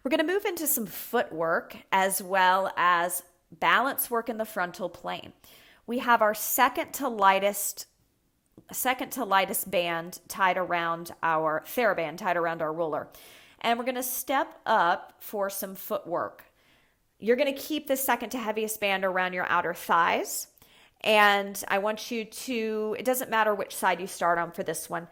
We're going to move into some footwork as well as balance work in the frontal plane. We have our second to lightest band tied around our Theraband, tied around our roller. And we're going to step up for some footwork. You're going to keep the second to heaviest band around your outer thighs. And I want you to, it doesn't matter which side you start on for this one.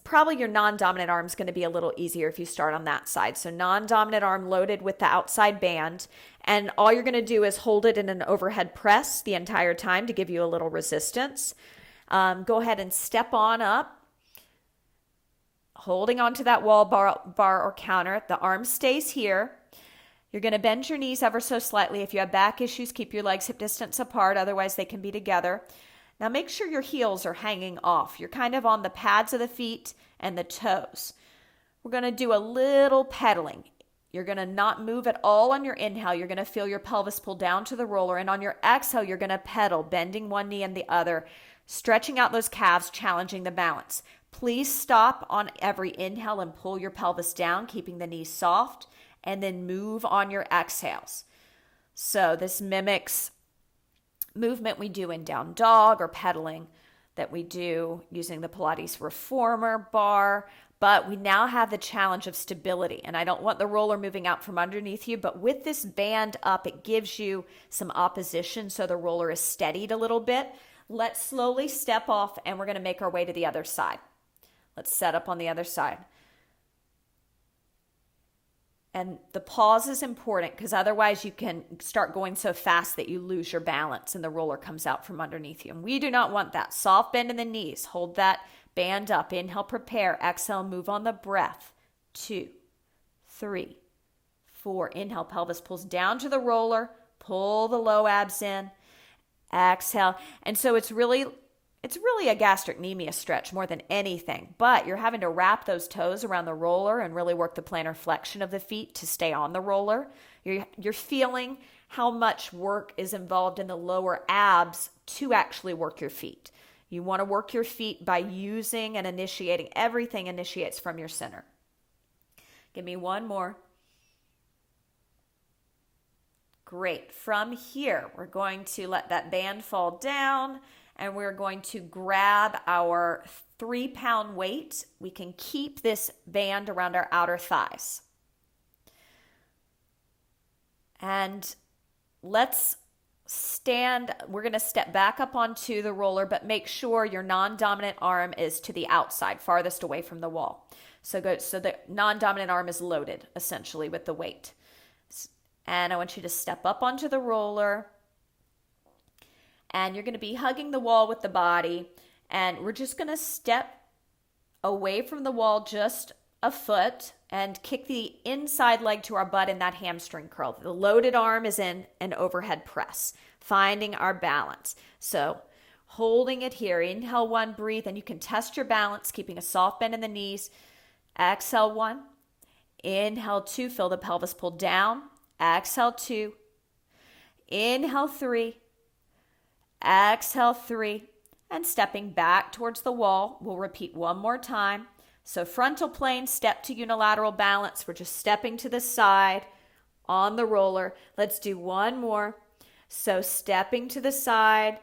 Probably your non-dominant arm is going to be a little easier if you start on that side. So non-dominant arm loaded with the outside band. And all you're going to do is hold it in an overhead press the entire time to give you a little resistance. Go ahead and step on up, holding onto that wall bar or counter. The arm stays here. You're going to bend your knees ever so slightly. If you have back issues, keep your legs hip distance apart. Otherwise, they can be together. Now, make sure your heels are hanging off. You're kind of on the pads of the feet and the toes. We're going to do a little pedaling. You're going to not move at all on your inhale. You're going to feel your pelvis pull down to the roller. And on your exhale, you're going to pedal, bending one knee and the other, stretching out those calves, challenging the balance. Please stop on every inhale and pull your pelvis down, keeping the knees soft, and then move on your exhales. So this mimics movement we do in down dog or pedaling that we do using the Pilates reformer bar, but we now have the challenge of stability. And I don't want the roller moving out from underneath you, but with this band up, it gives you some opposition so the roller is steadied a little bit. Let's slowly step off and we're going to make our way to the other side. Let's set up on the other side. And the pause is important because otherwise you can start going so fast that you lose your balance and the roller comes out from underneath you. And we do not want that. Soft bend in the knees. Hold that band up. Inhale, prepare. Exhale, move on the breath. 2, 3, 4. Inhale, pelvis pulls down to the roller. Pull the low abs in. Exhale. And so it's really a gastrocnemius stretch more than anything, but you're having to wrap those toes around the roller and really work the plantar flexion of the feet to stay on the roller. You're feeling how much work is involved in the lower abs to actually work your feet. You want to work your feet by using and initiating. Everything initiates from your center. Give me one more. Great. From here, we're going to let that band fall down. And we're going to grab our 3-pound weight. We can keep this band around our outer thighs. And let's stand. We're going to step back up onto the roller, but make sure your non-dominant arm is to the outside, farthest away from the wall. So the non-dominant arm is loaded, essentially, with the weight. And I want you to step up onto the roller. And you're going to be hugging the wall with the body. And we're just going to step away from the wall just a foot and kick the inside leg to our butt in that hamstring curl. The loaded arm is in an overhead press, finding our balance. So holding it here. Inhale 1, breathe. And you can test your balance, keeping a soft bend in the knees. Exhale 1. Inhale 2. Feel the pelvis pull down. Exhale 2. Inhale 3. Exhale 3, and stepping back towards the wall. We'll repeat one more time. So frontal plane, step to unilateral balance. We're just stepping to the side on the roller. Let's do one more. So stepping to the side,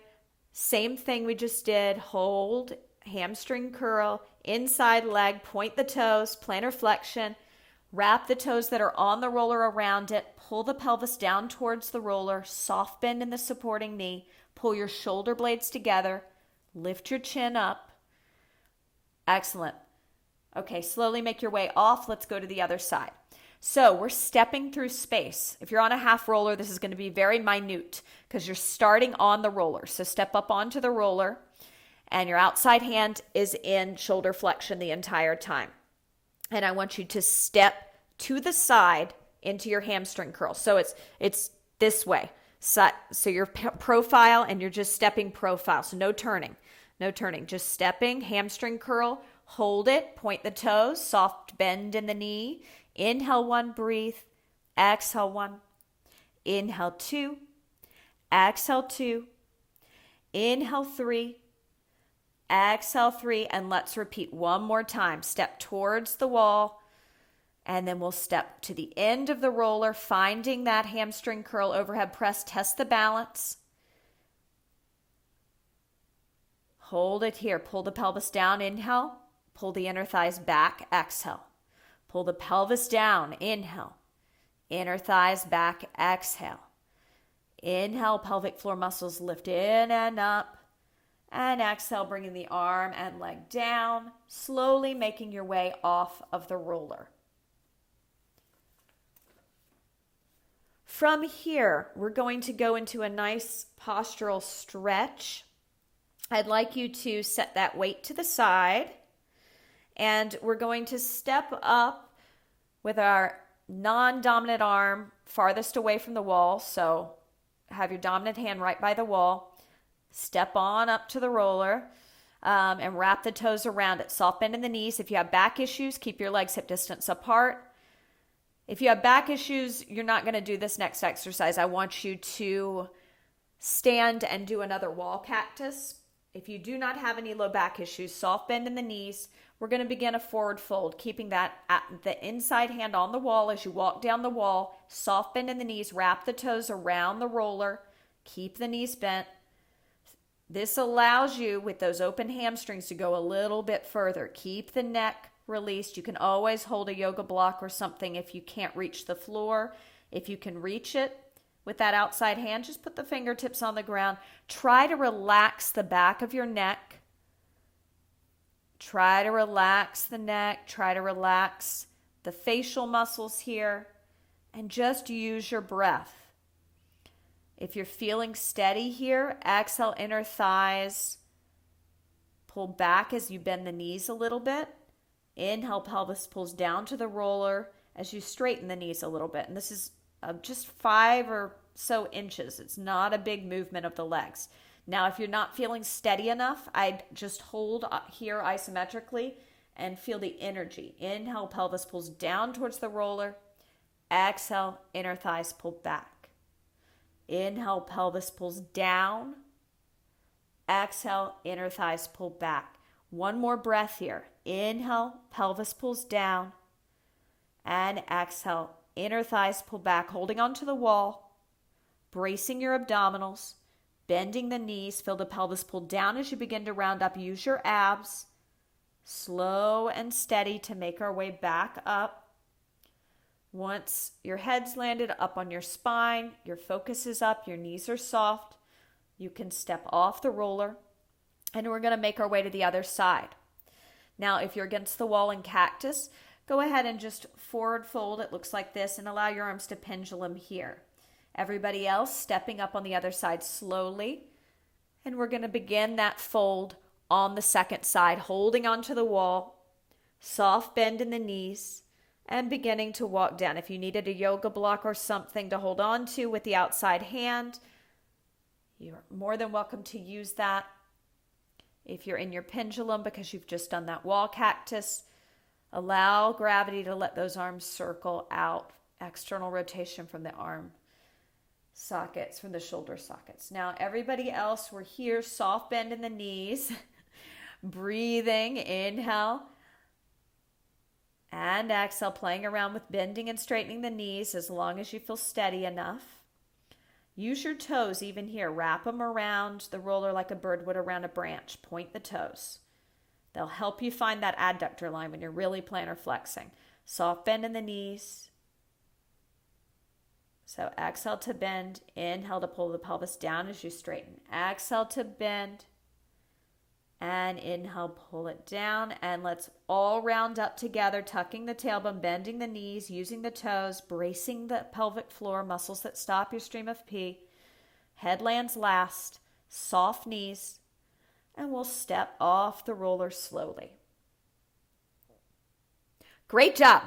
same thing we just did. Hold, hamstring curl, inside leg, point the toes, plantar flexion. Wrap the toes that are on the roller around it. Pull the pelvis down towards the roller. Soft bend in the supporting knee. Pull your shoulder blades together. Lift your chin up. Excellent. Okay, slowly make your way off. Let's go to the other side. So we're stepping through space. If you're on a half roller, this is going to be very minute because you're starting on the roller. So step up onto the roller and your outside hand is in shoulder flexion the entire time. And I want you to step to the side into your hamstring curl. So it's this way. So your profile and you're just stepping profile. So no turning, just stepping, hamstring curl, hold it, point the toes, soft bend in the knee. Inhale 1, breathe. Exhale 1. Inhale 2. Exhale 2. Inhale 3. Exhale 3. And let's repeat one more time. Step towards the wall. And then we'll step to the end of the roller, finding that hamstring curl overhead press. Test the balance. Hold it here. Pull the pelvis down. Inhale. Pull the inner thighs back. Exhale. Pull the pelvis down. Inhale. Inner thighs back. Exhale. Inhale, pelvic floor muscles lift in and up. And exhale, bringing the arm and leg down, slowly making your way off of the roller. From here, we're going to go into a nice postural stretch. I'd like you to set that weight to the side. And we're going to step up with our non-dominant arm farthest away from the wall. So have your dominant hand right by the wall. Step on up to the roller and wrap the toes around it. Soft bend in the knees. If you have back issues, keep your legs hip distance apart. If you have back issues, you're not going to do this next exercise. I want you to stand and do another wall cactus. If you do not have any low back issues, soft bend in the knees. We're going to begin a forward fold, keeping that at the inside hand on the wall as you walk down the wall. Soft bend in the knees. Wrap the toes around the roller. Keep the knees bent. This allows you, with those open hamstrings, to go a little bit further. Keep the neck released. You can always hold a yoga block or something if you can't reach the floor. If you can reach it with that outside hand, just put the fingertips on the ground. Try to relax the back of your neck. Try to relax the neck. Try to relax the facial muscles here. And just use your breath. If you're feeling steady here, exhale, inner thighs. Pull back as you bend the knees a little bit. Inhale, pelvis pulls down to the roller as you straighten the knees a little bit. And this is just 5 or so inches. It's not a big movement of the legs. Now, if you're not feeling steady enough, I'd just hold here isometrically and feel the energy. Inhale, pelvis pulls down towards the roller. Exhale, inner thighs pull back. Inhale, pelvis pulls down. Exhale, inner thighs pull back. One more breath here. Inhale, pelvis pulls down. And exhale, inner thighs pull back, holding onto the wall, bracing your abdominals, bending the knees. Feel the pelvis pull down as you begin to round up. Use your abs, slow and steady, to make our way back up. Once your head's landed up on your spine, your focus is up, your knees are soft, you can step off the roller, and we're going to make our way to the other side. Now, if you're against the wall in cactus, go ahead and just forward fold. It looks like this, and allow your arms to pendulum here. Everybody else stepping up on the other side slowly. And we're going to begin that fold on the second side, holding onto the wall, soft bend in the knees, and beginning to walk down. If you needed a yoga block or something to hold on to with the outside hand, you're more than welcome to use that. If you're in your pendulum because you've just done that wall cactus, allow gravity to let those arms circle out. External rotation from the arm sockets, from the shoulder sockets. Now, everybody else, we're here, soft bend in the knees, breathing, inhale, and exhale, playing around with bending and straightening the knees as long as you feel steady enough. Use your toes even here. Wrap them around the roller like a bird would around a branch. Point the toes. They'll help you find that adductor line when you're really plantar flexing. Soft bend in the knees. So exhale to bend. Inhale to pull the pelvis down as you straighten. Exhale to bend. And inhale, pull it down. And let's all round up together, tucking the tailbone, bending the knees, using the toes, bracing the pelvic floor, muscles that stop your stream of pee. Head lands last, soft knees. And we'll step off the roller slowly. Great job.